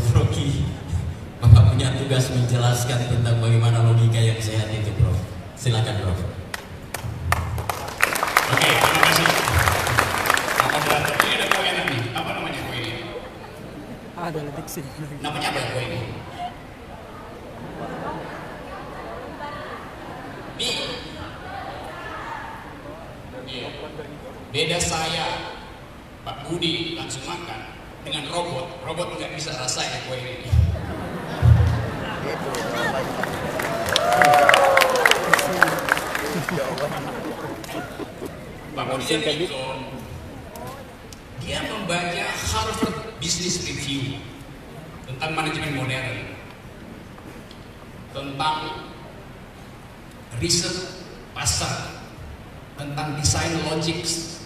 Prof. Rocky, Bapak punya tugas menjelaskan tentang bagaimana logika yang sehat itu, Prof. Silakan, Prof. Oke, terima kasih. Apa berantem? Ini ada kue enak nih. Apa namanya kue ini? Ada diksi. Namanya apa kue ini? Nih. Beda saya, Pak Budi langsung makan dengan robot. Robot nggak bisa rasain kue ini. Pak Budi dia membaca Harvard Business Review tentang manajemen modern, tentang riset pasar, tentang desain logics.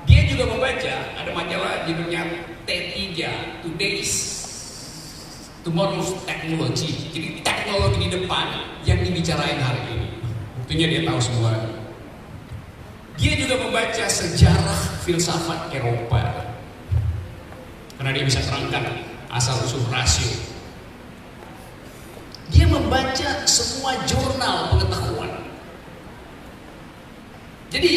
Dia juga membaca, ada majalah judulnya T3, Today's Tomorrow's Technology. Jadi teknologi di depan yang dibicarain hari ini. Buktinya dia tahu semua. Dia juga membaca sejarah filsafat Eropa. Karena dia bisa terangkan asal-usul rasio. Dia membaca semua jurnal pengetahuan. Jadi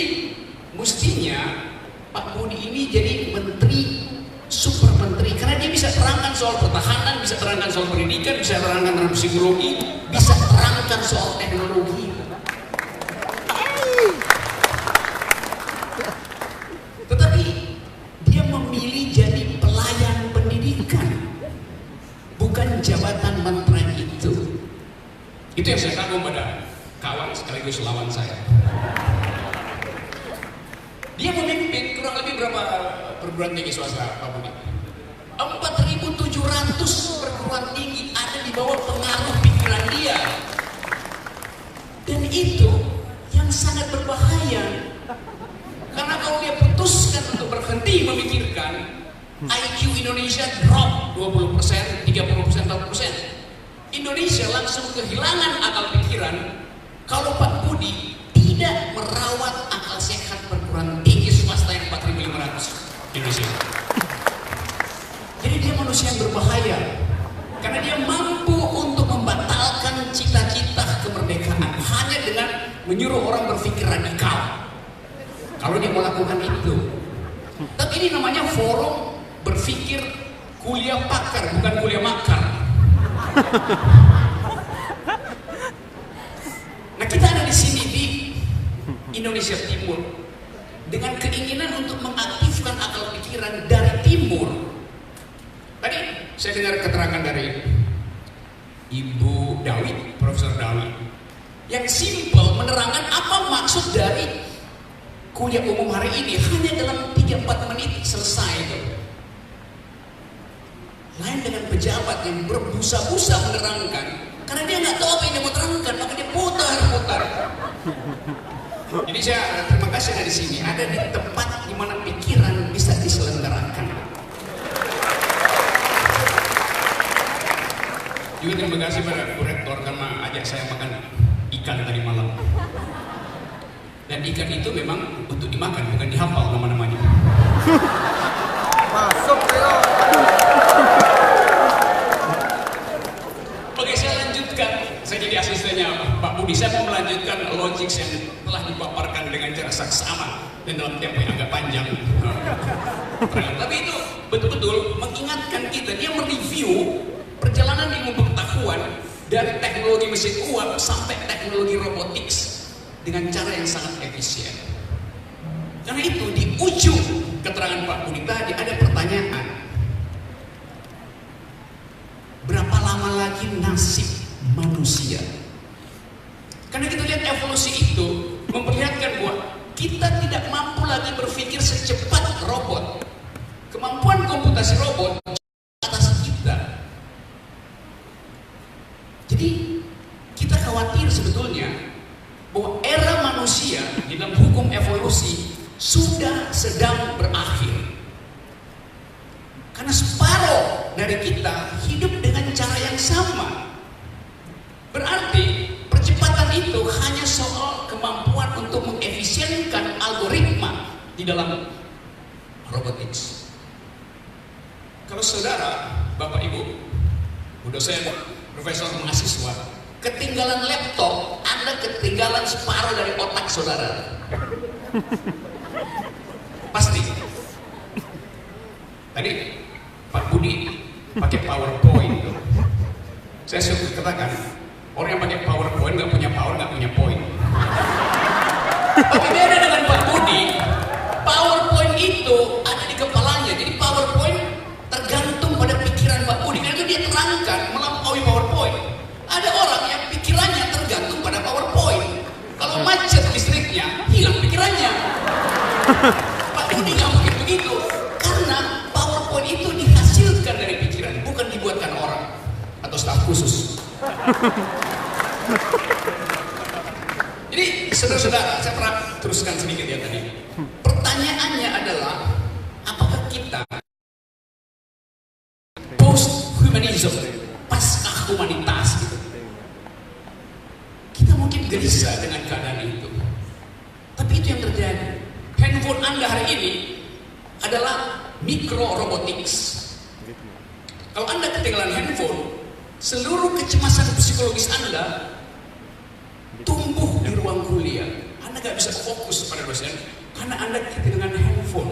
mestinya Pak Budi ini jadi menteri, super menteri, karena dia bisa terangkan soal pertahanan, bisa terangkan soal pendidikan, bisa terangkan tentang psikologi, bisa terangkan soal teknologi. Tetapi dia memilih jadi pelayan pendidikan, bukan jabatan menteri itu. Itu yang saya kagum pada kawan sekaligus lawan saya. Dia memimpin kurang lebih berapa perguruan tinggi swasta, Pak Budi? 4.700 perguruan tinggi ada di bawah pengaruh pikiran dia. Dan itu yang sangat berbahaya. Karena kalau dia putuskan untuk berhenti memikirkan, IQ Indonesia drop 20%, 30%, 40%. Indonesia langsung kehilangan akal pikiran kalau Pak Budi tidak merawat akal sehat perguruan tinggi swasta yang 4.500 Indonesia. Jadi dia manusia yang berbahaya karena dia mampu untuk membatalkan cita-cita kemerdekaan hanya dengan menyuruh orang berpikir radikal. Kalau dia melakukan itu, tapi ini namanya forum berpikir kuliah pakar, bukan kuliah makar. Nah, kita ada di sini di Indonesia Timur dengan keinginan untuk mengaktifkan akal pikiran dari timur. Tadi saya dengar keterangan dari Ibu Dawi, Profesor Dawi, yang simpel menerangkan apa maksud dari kuliah umum hari ini hanya dalam 3-4 menit selesai itu. Lain dengan pejabat yang berbusa-busa menerangkan, karena dia nggak tahu apa yang dia mau terangkan, maka dia putar-putar. Jadi saya terima kasih dari sini ada di tempat di mana pikiran bisa diselenggarakan. Juga terima kasih pada Bu Rektor karena ajak saya makan ikan tadi malam. Dan ikan itu memang untuk dimakan, bukan dihafal nama-namanya. Masuk ya. Oke, saya lanjutkan. Saya jadi asistennya Pak Budi. Saya mau melanjutkan logik yang telah dipaparkan dengan cara saksama dan dalam tempo yang agak panjang. Tapi itu betul-betul mengingatkan kita. Dia mereview perjalanan ilmu pengetahuan dari teknologi mesin uap sampai teknologi robotics dengan cara yang sangat efisien. Karena itu di ujung keterangan Pak Budi tadi ada pertanyaan. Berapa lama lagi nasib manusia? Karena kita lihat evolusi itu memperlihatkan bahwa kita tidak mampu lagi berpikir secepat robot. Kemampuan komputasi robot atas kita. Jadi kita khawatir sebetulnya bahwa era manusia di dalam hukum evolusi sudah sedang berakhir. Karena separuh dari kita hidup dengan cara yang sama. Berarti percepatan itu hanya soal kemampuan untuk mengefisienkan algoritma di dalam robotics. Kalau saudara, Bapak Ibu, Bu dosen, profesor, mahasiswa, ketinggalan laptop, Anda ketinggalan separuh dari otak saudara. Pasti. Tadi Pak Budi pakai PowerPoint. Saya suka katakan, orang yang pakai PowerPoint nggak punya power, nggak punya point. Tapi beda dengan Pak Budi, PowerPoint itu ada di kepalanya. Jadi PowerPoint tergantung pada pikiran Pak Budi. Karena itu dia terangkan melampaui PowerPoint. Ada orang yang pikirannya tergantung pada PowerPoint. Kalau macet listriknya, hilang pikirannya. Pak Budi nggak mungkin begitu. Karena PowerPoint itu dihasilkan dari pikiran, bukan dibuatkan orang atau staf khusus. Jadi saudara-saudara, saya pernah teruskan sedikit ya tadi. Pertanyaannya adalah, apakah kita post-humanism, pasca humanitas gitu, kita mungkin gelisah dengan keadaan itu. Tapi itu yang terjadi. Handphone Anda hari ini adalah micro robotics. Kalau Anda ketinggalan handphone, seluruh kecemasan psikologis Anda tumbuh di ruang kuliah. Anda gak bisa fokus pada dosen karena Anda ketinggalan handphone.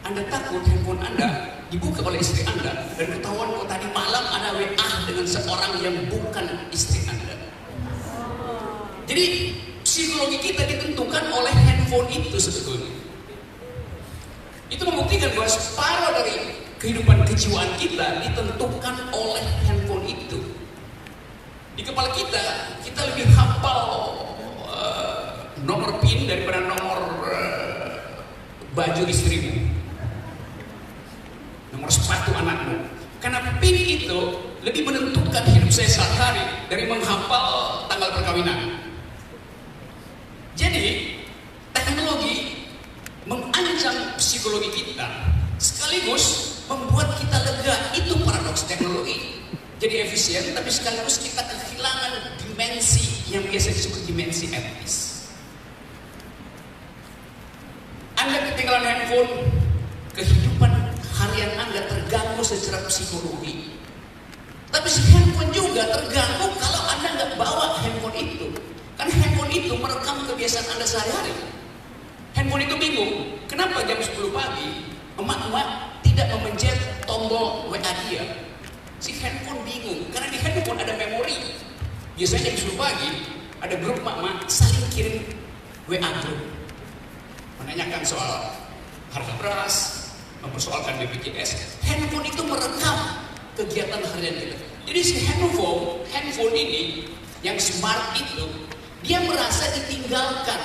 Anda takut handphone Anda dibuka oleh istri Anda dan ketahuan kok tadi malam ada WA dengan seorang yang bukan istri Anda. Jadi psikologi kita ditentukan oleh handphone itu sebetulnya. Itu membuktikan bahwa separuh dari kehidupan kejiwaan kita ditentukan oleh handphone itu. Di kepala kita, kita lebih hafal nomor PIN daripada nomor baju istrimu, nomor sepatu anakmu. Karena PIN itu lebih menentukan hidup saya sehari-hari dari menghafal tanggal perkawinan. Jadi teknologi mengancam psikologi kita sekaligus membuat kita lega. Itu paradoks teknologi. Jadi efisien, tapi sekaligus kita kehilangan dimensi yang biasa disebut dimensi etis. Anda ketinggalan handphone, kehidupan harian Anda terganggu secara psikologi. Tapi si handphone juga terganggu kalau Anda nggak bawa handphone itu. Karena handphone itu merekam kebiasaan Anda sehari-hari. Handphone itu bingung, kenapa jam 10 pagi emak-emak tidak memencet tombol WA dia. Si handphone bingung, karena di handphone ada memori. Biasanya jam 10 pagi ada grup emak-emak saling kirim WA grup, menanyakan soal harga beras, mempersoalkan BPJS. Handphone itu merekam kegiatan harian kita. Jadi si handphone ini yang smart itu, dia merasa ditinggalkan.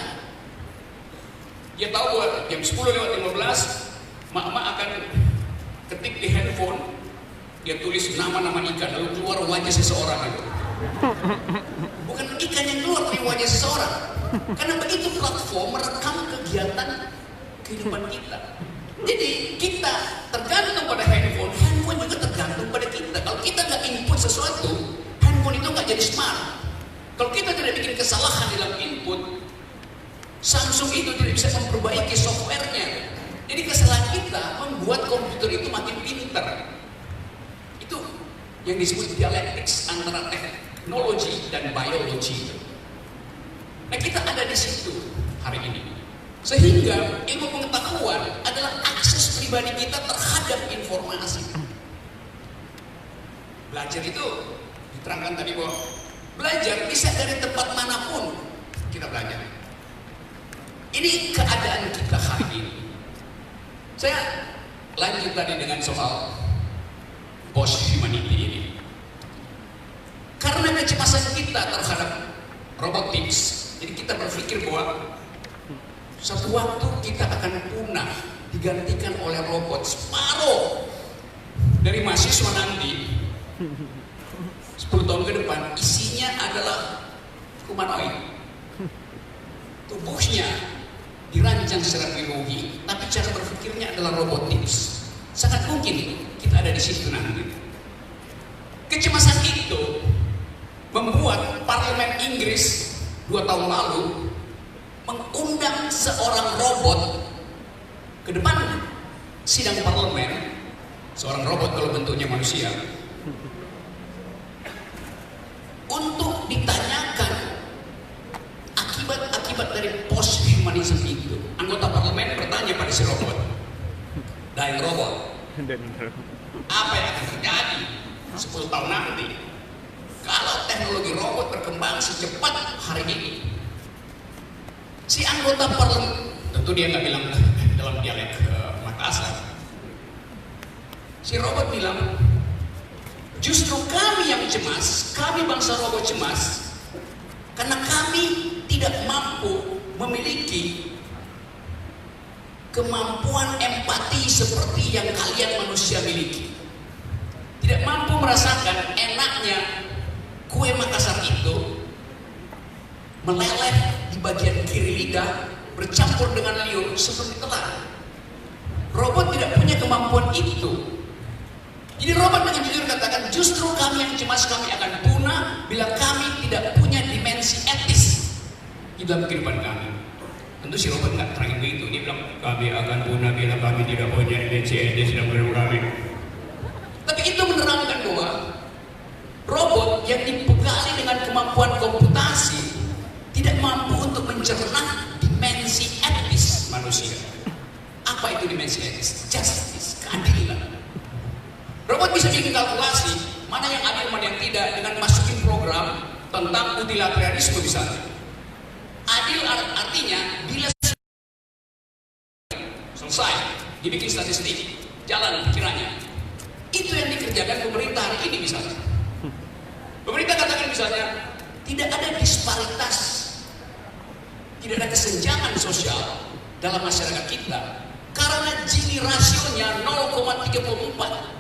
Dia tahu bahwa jam 10:15 mak-mak akan ketik di handphone, dia tulis nama-nama ikan, lalu keluar wajah seseorang itu. Bukan ikan yang keluar, tapi wajah seseorang. Karena begitu platform merekam kegiatan kehidupan kita. Jadi kita tergantung pada handphone, handphone juga tergantung pada kita. Kalau kita nggak input sesuatu, handphone itu nggak jadi smart. Kalau kita tidak bikin kesalahan dalam input, Samsung itu tidak bisa memperbaiki softwarenya. Jadi kesalahan kita membuat komputer itu makin pintar. Itu yang disebut dialektics antara teknologi dan biologi. Nah, kita ada di situ hari ini. Sehingga ilmu pengetahuan adalah akses pribadi kita terhadap informasi. Belajar itu diterangkan tadi bahwa belajar bisa dari tempat manapun kita belajar. Ini keadaan kita hari ini. Saya lanjut tadi dengan soal post-humanity ini. Karena kecemasan kita terhadap robotics, jadi kita berpikir bahwa satu waktu kita akan punah, digantikan oleh robot. Separuh dari mahasiswa nanti 10 tahun ke depan isinya adalah humanoid. Tubuhnya dirancang secara biologi, tapi cara berpikirnya adalah robotics. Sangat mungkin kita ada di situ nanti. Kecemasan itu membuat Parlemen Inggris 2 tahun lalu mengundang seorang robot ke depan sidang parlemen seorang robot kalau bentuknya manusia, untuk ditanyakan akibat dari post-humanism itu. Anggota parlemen bertanya pada si robot, "Dying robot, apa yang akan terjadi 10 tahun nanti kalau teknologi robot berkembang secepat hari ini?" Si anggota parlemen, tentu dia nggak bilang dalam dialek Makassar. Si robot bilang, "Justru kami yang cemas, kami bangsa robot cemas, karena kami tidak mampu memiliki kemampuan empati seperti yang kalian manusia miliki. Tidak mampu merasakan enaknya kue Makassar itu meleleh di bagian kiri lidah bercampur dengan liur seperti telur. Robot tidak punya kemampuan itu." Jadi robot dengan jujur katakan, justru kami yang cemas, kami akan punah bila kami tidak punya dimensi etis di dalam kehidupan kami. Tentu si robot nggak terangin begitu. Dia bilang, "Kami akan punah bila kami tidak punya dimensi etis dalam kehidupan kami." Tapi itu menerangkan bahwa robot yang dibekali dengan kemampuan komputasi tidak mampu untuk mencerna dimensi etis manusia. Apa itu dimensi etis? Justice, keadilan. Robot bisa bikin kalkulasi mana yang adil, mana yang tidak, dengan masukin program tentang multilateralisme misalnya. Adil artinya bila selesai dibikin statistik, jalan pikirannya. Itu yang dikerjakan pemerintah hari ini misalnya. Pemerintah katakan misalnya tidak ada disparitas, tidak ada kesenjangan sosial dalam masyarakat kita karena Gini rasionya 0,34.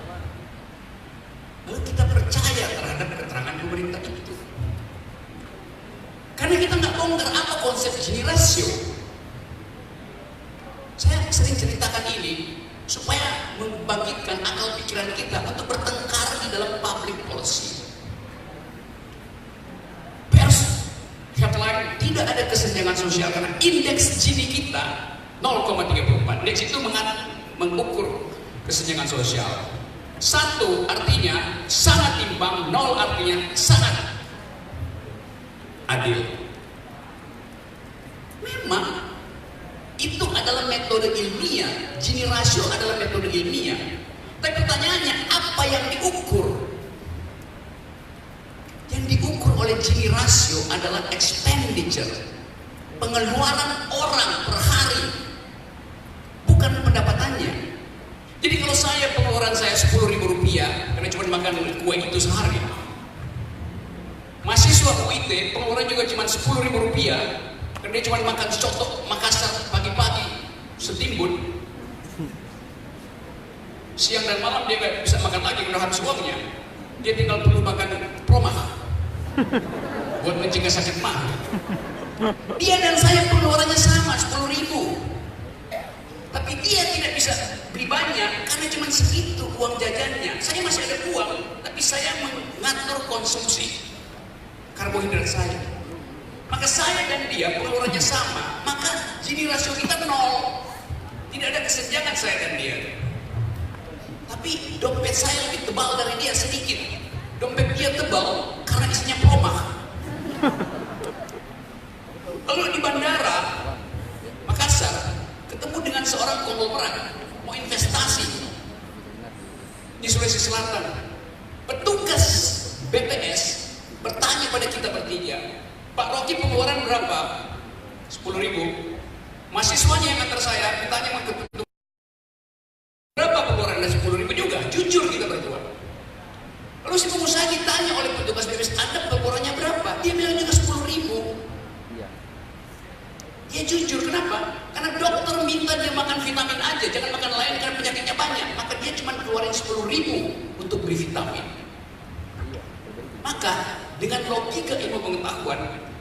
Lalu kita percaya terhadap keterangan pemerintah itu. Karena kita nggak bongkar apa konsep Gini rasio. Saya sering ceritakan ini supaya membangkitkan akal pikiran kita untuk bertengkar di dalam public policy. Pers headline, tidak ada kesenjangan sosial karena indeks Gini kita 0,34. Indeks itu mengukur kesenjangan sosial. 1 artinya sangat imbang, 0 artinya sangat adil. Memang itu adalah metode ilmiah, Gini rasio adalah metode ilmiah. Tapi pertanyaannya, apa yang diukur? Yang diukur oleh Gini rasio adalah expenditure, pengeluaran orang per hari, bukan pendapatannya. Jadi kalau pengeluaran saya Rp10.000 karena cuma makan kue itu sehari. Mahasiswa UIT pengeluaran juga cuma Rp10.000 karena dia cuma makan coto Makassar pagi-pagi setimbun. Siang dan malam dia nggak bisa makan lagi karena habis uangnya. Dia tinggal perlu makan promah buat mencegah sakit mah. Dia dan saya pengeluarannya sama Rp10.000. Tapi dia tidak bisa beli banyak karena cuma segitu uang jajannya. Saya masih ada uang, tapi saya mengatur konsumsi karbohidrat saya. Maka saya dan dia pengeluarannya sama, maka Gini rasio kita 0. Tidak ada kesenjangan saya dan dia. Tapi dompet saya lebih tebal dari dia sedikit. Dompet dia tebal karena isinya promah. Lalu di bandara Makassar ketemu dengan seorang konglomerat mau investasi di Sulawesi Selatan. Petugas BPS bertanya pada kita bertiga, "Pak Rocky pengeluaran berapa?" 10.000. Mahasiswanya yang antar saya bertanya sama petugas, "Berapa pengeluaran?" Dan 10.000 juga. Jujur kita berdua. Lalu si pengusaha ditanya oleh petugas BPS, "Anda pengeluarannya berapa?" Dia bilang juga 10.000. Dia jujur, kenapa? Karena dokter minta dia makan vitamin aja, jangan makan lain karena penyakitnya banyak. Maka dia cuma keluarin 10.000 untuk beli vitamin. Maka dengan logika ilmu pengetahuan,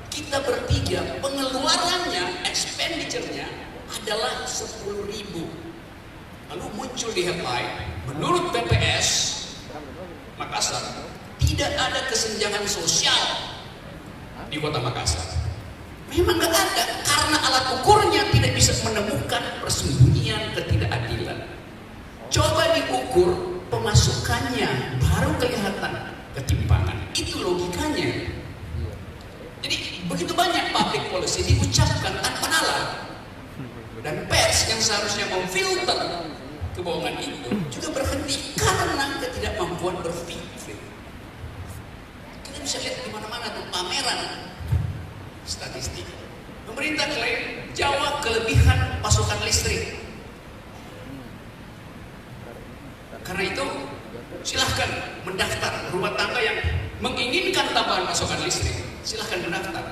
kita bertiga pengeluarannya, expenditure-nya adalah 10.000. Lalu muncul di headline, menurut BPS Makassar tidak ada kesenjangan sosial di kota Makassar. Memang nggak ada, karena alat ukurnya tidak bisa menemukan persembunyian ketidakadilan. Coba diukur pemasukannya baru kelihatan ketimpangan. Itu logikanya. Jadi begitu banyak public policy diucapkan tanpa nalar, dan pers yang seharusnya memfilter kebohongan itu juga berhenti karena ketidakmampuan berpikir. Kita bisa lihat di mana-mana tuh pameran statistik. Pemerintah klaim Jawa kelebihan pasokan listrik. Karena itu silahkan mendaftar rumah tangga yang menginginkan tambahan pasokan listrik. Silahkan mendaftar.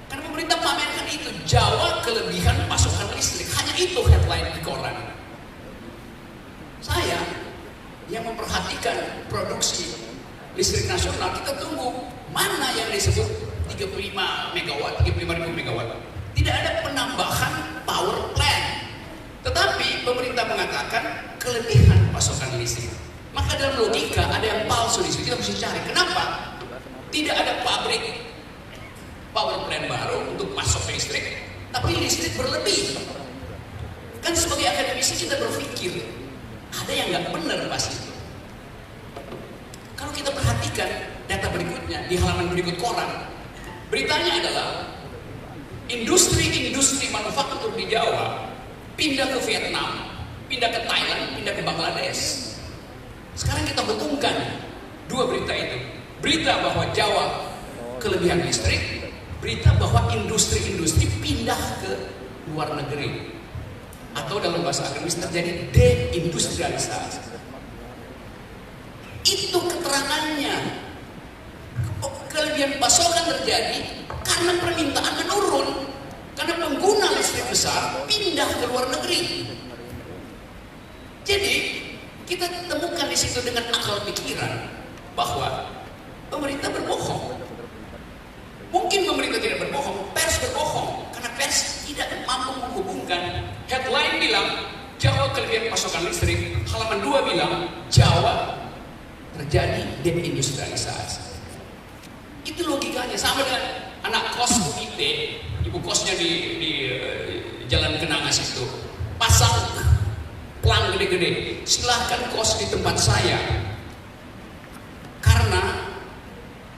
Karena pemerintah pamerkan itu Jawa kelebihan pasokan listrik. Hanya itu headline di koran. Saya yang memperhatikan produksi listrik nasional, kita tunggu mana yang disebut 35 megawatt, 35.000 megawatt. Tidak ada penambahan power plant. Tetapi pemerintah mengatakan kelebihan pasokan listrik. Maka dalam logika ada yang palsu di situ. Kita mesti cari kenapa tidak ada pabrik power plant baru untuk masuk listrik, tapi listrik berlebih. Kan sebagai akademisi kita berpikir ada yang nggak benar pasti. Kalau kita perhatikan data berikutnya di halaman berikut koran, beritanya adalah industri manufaktur di Jawa pindah ke Vietnam, pindah ke Thailand, pindah ke Bangladesh. Sekarang kita hubungkan dua berita itu. Berita bahwa Jawa kelebihan listrik, berita bahwa industri-industri pindah ke luar negeri. Atau dalam bahasa akademis terjadi deindustrialisasi. Itu keterangannya. Kelebihan pasokan terjadi karena permintaan menurun. Karena pengguna listrik besar pindah ke luar negeri. Jadi kita temukan di situ dengan akal pikiran bahwa pemerintah berbohong. Mungkin pemerintah tidak berbohong, pers berbohong karena pers tidak mampu menghubungkan. Headline bilang Jawa kelebihan pasokan listrik, halaman 2 bilang Jawa terjadi deindustrialisasi. Itu logikanya sama dengan anak kos UIT, ibu kosnya di Jalan Kenangas itu pasang plang gede-gede, silahkan kos di tempat saya karena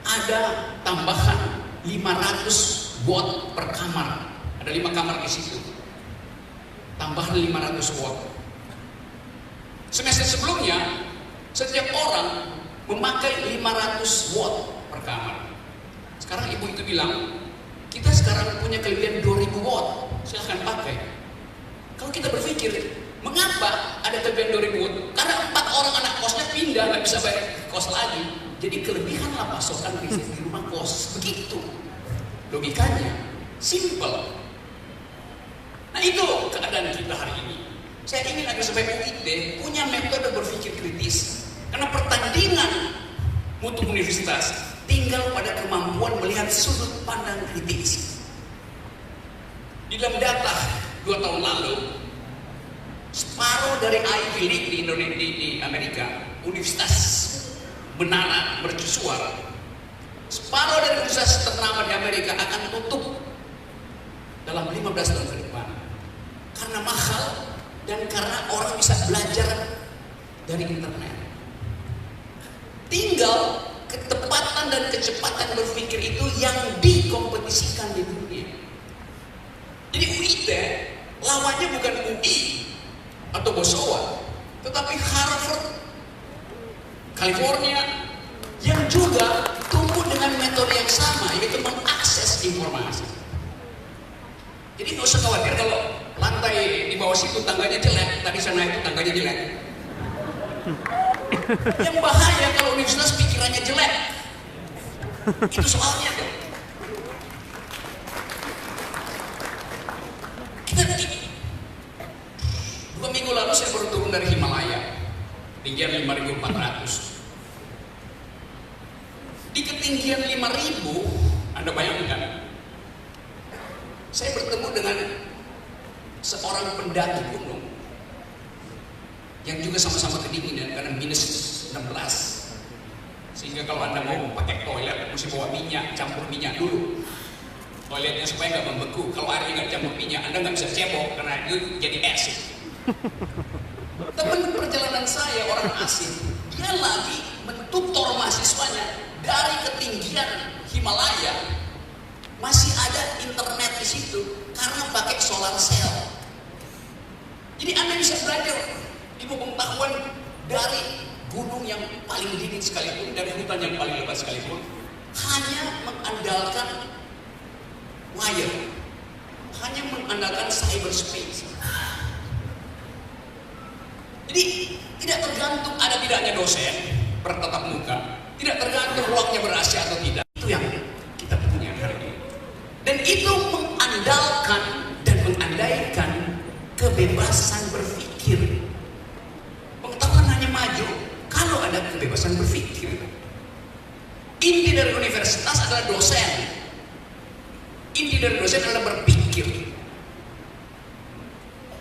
ada tambahan 500 watt per kamar. Ada 5 kamar di situ. Tambahan 500 watt. Semester sebelumnya setiap orang memakai 500 watt per kamar. Sekarang ibu itu bilang, kita sekarang punya kelebihan 2000 watt, silahkan pakai. Kalau kita berpikir, mengapa ada kelebihan 2000 watt? Karena 4 orang anak kosnya pindah, nggak bisa bayar kos lagi. Jadi kelebihanlah pasokan listrik di rumah kos. Begitu logikanya, simple. Nah itu keadaan kita hari ini. Saya ingin agar supaya UIT punya metode berpikir kritis. Karena pertandingan mutu universitas tinggal pada kemampuan melihat sudut pandang kritis. Di dalam data 2 tahun lalu, separuh dari Ivy League di Indonesia, di Amerika, universitas menara mercusuar, separuh dari universitas ternama di Amerika akan tutup dalam 15 tahun ke depan karena mahal dan karena orang bisa belajar dari internet. Tinggal ketepatan dan kecepatan berpikir itu yang dikompetisikan di dunia. Jadi UIT lawannya bukan UI atau Bosowa, tetapi Harvard, California, yang juga tumbuh dengan metode yang sama, yaitu mengakses informasi. Jadi nggak usah khawatir kalau lantai di bawah situ tangganya jelek, tadi sana itu tangganya jelek. Yang bahaya kalau universitas pikirannya jelek. Itu soalnya tuh. Kita begini. 2 minggu lalu saya baru turun dari Himalaya, tinggian 5.400. Di ketinggian 5.000, Anda bayangkan, saya bertemu dengan seorang pendaki gunung yang juga sama-sama kedinginan karena minus 16. Sehingga kalau Anda mau pakai toilet, mesti bawa minyak, campur minyak dulu. Toiletnya supaya nggak membeku. Kalau airnya nggak campur minyak, Anda nggak bisa cebok karena itu jadi es. Teman perjalanan saya, orang asing, dia lagi mentutor mahasiswanya dari ketinggian Himalaya. Masih ada internet di situ karena pakai solar cell. Jadi Anda bisa belajar ilmu pengetahuan dari gunung yang paling dingin sekalipun, dari hutan yang paling lebat sekalipun, hanya mengandalkan wire, hanya mengandalkan cyberspace. Jadi tidak tergantung ada tidaknya dosen bertatap muka, tidak tergantung ruangnya ber-AC atau tidak. Itu yang kita punya hari ini. Dan itu mengandalkan dan mengandaikan kebebasan berpikir. Pengetahuan hanya maju kalau ada kebebasan berpikir. Inti dari universitas adalah dosen. Inti dari dosen adalah berpikir.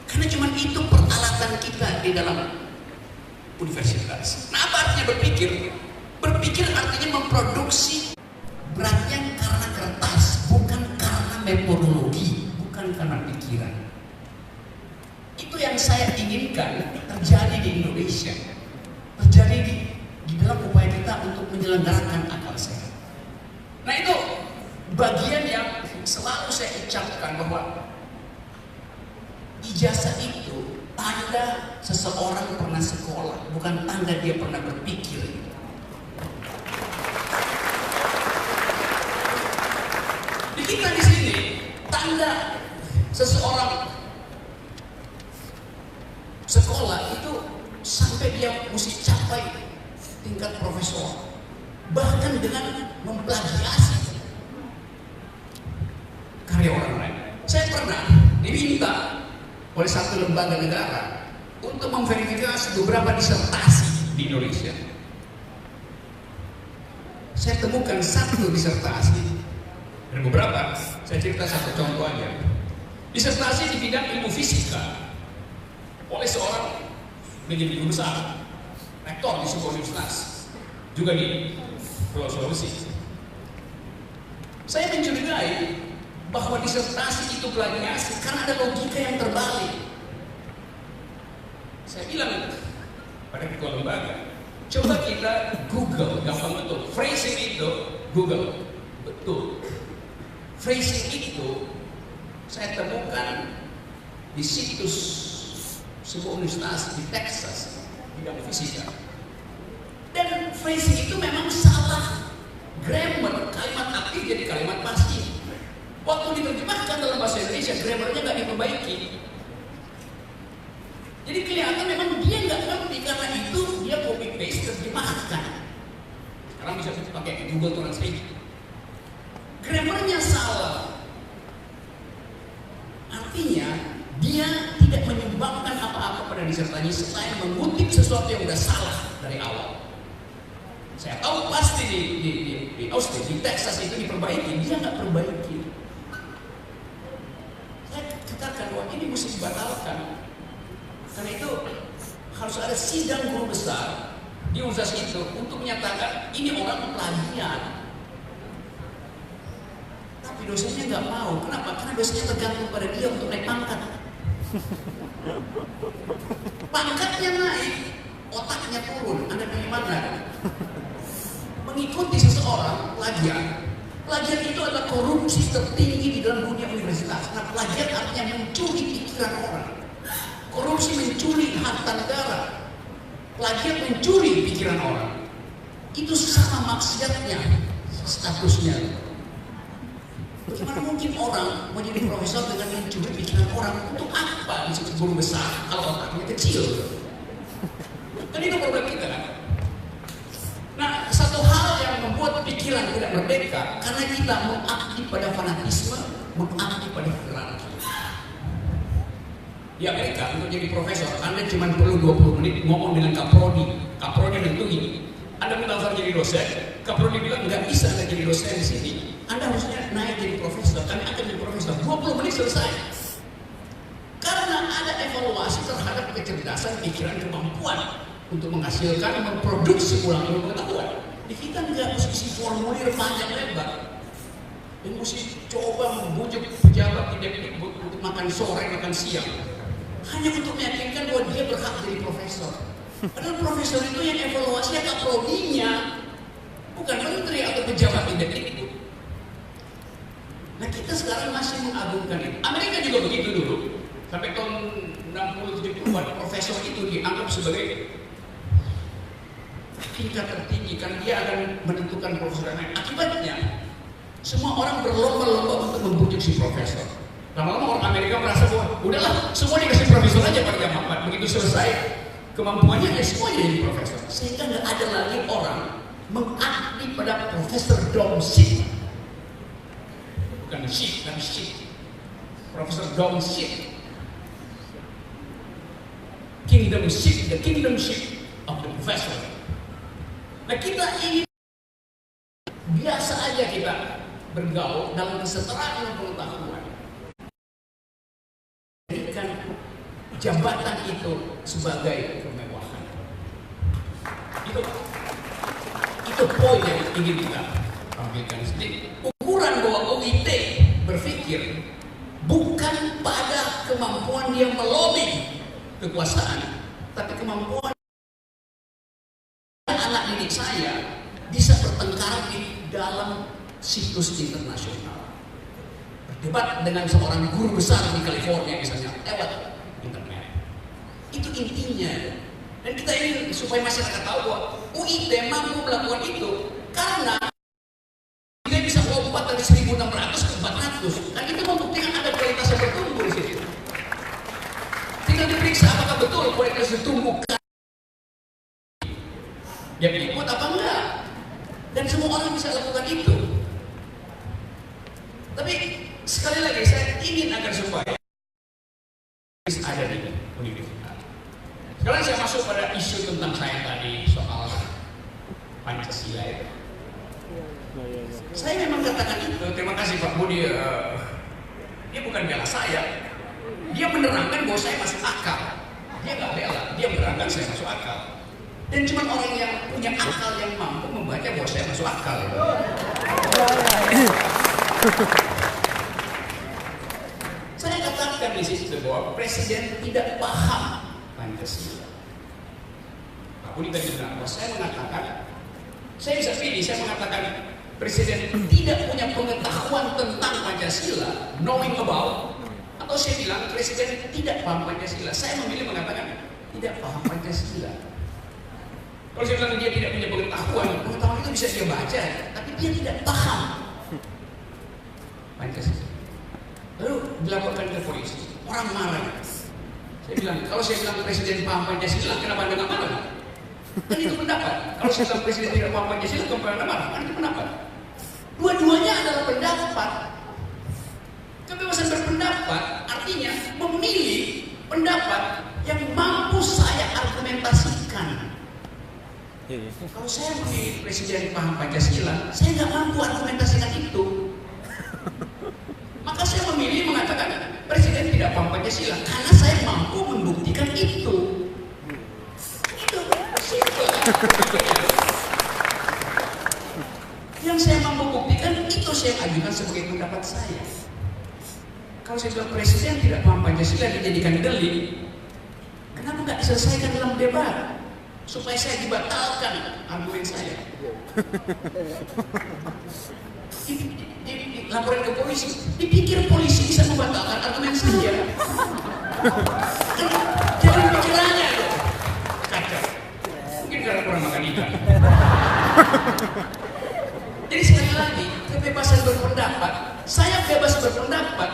Karena cuma itu peralatan kita di dalam universitas. Nah, apa artinya berpikir? Berpikir artinya memproduksi beratnya karena kertas, bukan karena metodologi, bukan karena pikiran. Itu yang saya inginkan terjadi di Indonesia, terjadi di dalam upaya kita untuk menyelenggarakan akal sehat. Nah, itu bagian yang selalu saya ucapkan, bahwa ijazah itu tanda seseorang pernah sekolah, bukan tanda dia pernah berpikir. Di kita di sini, tanda seseorang sekolah itu sampai dia mesti capai tingkat profesor, bahkan dengan memplagiasi karya orang lain. Saya pernah diminta oleh satu lembaga negara untuk memverifikasi beberapa disertasi di Indonesia. Saya temukan satu disertasi dan beberapa, saya cerita satu contoh aja. Disertasi di bidang ilmu fisika oleh seorang menjadi guru besar, rektor di sebuah universitas, juga di Pulau Sulawesi. Saya mencurigai bahwa disertasi itu plagiasi karena ada logika yang terbalik. Saya bilang pada ketua lembaga, coba kita Google, gampang betul. Phrasing itu Google, betul. Phrasing itu saya temukan di situs sebuah universitas di Texas, bidang fisika. Dan phrasing itu memang salah grammar, kalimat aktif jadi kalimat pasif. Waktu diterjemahkan dalam bahasa Indonesia, grammarnya nggak diperbaiki. Jadi kelihatan memang dia nggak ngerti, karena itu dia copy paste terjemahkan. Sekarang bisa pakai Google Translate. Grammarnya salah. Artinya dia tidak menyumbangkan apa-apa pada disertasinya selain mengutip sesuatu yang sudah salah dari awal. Saya tahu pasti di Austin, di Texas itu diperbaiki, dia nggak perbaiki. Katakan bahwa ini mesti dibatalkan. Karena itu harus ada sidang guru besar di universitas itu untuk menyatakan ini orang plagiat. Tapi dosennya nggak mau. Kenapa? Karena dosennya tergantung pada dia untuk naik pangkat. Pangkatnya naik, otaknya turun. Anda pilih mana? Mengikuti seseorang plagiat. Plagiat itu adalah korupsi tertinggi di dalam dunia universitas. Nah, plagiat artinya mencuri pikiran orang. Korupsi mencuri harta negara. Plagiat mencuri pikiran orang. Itu sama maksiatnya statusnya. Bagaimana mungkin orang menjadi profesor dengan mencuri pikiran orang? Untuk apa disebut guru besar kalau otaknya kecil? Kan itu problem kita kan? Nah, satu hal yang membuat pikiran tidak merdeka karena kita mengabdi pada fanatisme, mengabdi pada hierarki. Di Amerika untuk jadi profesor, Anda cuma perlu 20 menit ngomong dengan Kaprodi. Kaprodi nentuin. Anda mendaftar jadi dosen, Kaprodi bilang nggak bisa Anda jadi dosen di sini. Anda harusnya naik jadi profesor. Kami akan jadi profesor. 20 menit selesai. Karena ada evaluasi terhadap kecerdasan, pikiran, kemampuan untuk menghasilkan, memproduksi ulang ilmu pengetahuan. Di kita nggak mesti isi formulir panjang lebar. Yang mesti coba membujuk pejabat tidak untuk makan sore, makan siang. Hanya untuk meyakinkan bahwa dia berhak jadi profesor. Padahal profesor itu yang evaluasinya kaprodinya, bukan menteri atau pejabat independen. Nah kita sekarang masih mengagungkan itu. Amerika juga begitu dulu. Sampai tahun 60-70-an profesor itu dianggap sebagai tingkat tertinggi karena dia akan menentukan profesor yang lain. Akibatnya semua orang berlomba-lomba untuk membujuk si profesor. Lama-lama orang Amerika merasa bahwa udahlah semua dikasih profesor aja pada jam 4. Begitu selesai kemampuannya ya semuanya jadi profesor. Sehingga nggak ada lagi orang mengabdi pada profesor domship. Bukan ship, tapi ship. Profesor domship. Kingdomship, the kingdomship of the professor. Nah kita ingin biasa aja kita bergaul dalam kesetaraan pengetahuan. Jadikan jabatan itu sebagai kemewahan. Itu poin yang ingin kita tampilkan sedikit. Ukuran bahwa UIT berpikir bukan pada kemampuan dia melobi kekuasaan, tapi kemampuan anak didik saya bisa bertengkar di dalam situs internasional, berdebat dengan seorang guru besar di California misalnya lewat internet. Itu intinya. Dan kita ingin supaya masyarakat tahu bahwa UIT mampu melakukan itu karena dia bisa lompat dari 1.600 ke 400. Dan itu membuktikan ada kualitas yang bertumbuh di situ. Tinggal diperiksa apakah betul kualitas bertumbuh. Dia ikut apa enggak? Dan semua orang bisa lakukan itu. Tapi sekali lagi saya ingin agar supaya ada di universitas. Sekarang saya masuk pada isu tentang saya tadi soal Pancasila itu. Saya memang katakan itu. Terima kasih Pak Budi. Dia bukan bela saya. Dia menerangkan bahwa saya masuk akal. Dia nggak bela. Dia menerangkan saya masuk akal. Dan cuma orang yang punya akal yang mampu membaca bahwa saya masuk akal. Saya katakan di situ bahwa presiden tidak paham Pancasila. Pak Budi tadi bilang bahwa saya mengatakan, saya bisa pilih, saya mengatakan presiden tidak punya pengetahuan tentang Pancasila, knowing about, atau saya bilang presiden tidak paham Pancasila. Saya memilih mengatakan tidak paham Pancasila. Kalau saya bilang dia tidak punya pengetahuan itu bisa dia baca, tapi dia tidak paham Pancasila. Lalu dilaporkan ke polisi, orang marah. Saya bilang, kalau saya bilang presiden paham Pancasila, kenapa Anda nggak marah? Kan itu pendapat. Kalau saya bilang presiden tidak paham Pancasila, kenapa Anda marah? Kan itu pendapat. Dua-duanya adalah pendapat. Kebebasan berpendapat artinya memilih pendapat yang mampu saya argumentasikan. Kalau saya memilih presiden paham Pancasila, saya nggak mampu argumentasikan itu. Maka saya memilih mengatakan presiden tidak paham Pancasila karena saya mampu membuktikan itu. Itu simpel. Yang saya mampu buktikan itu saya ajukan sebagai pendapat saya. Kalau saya bilang presiden tidak paham Pancasila dijadikan delik, kenapa nggak diselesaikan dalam debat supaya saya dibatalkan argumen saya? Laporan ke polisi, dipikir polisi bisa membatalkan argumen saya. Jadi pikirannya itu kacau. Mungkin karena kurang makan ikan. Jadi sekali lagi, kebebasan berpendapat, saya bebas berpendapat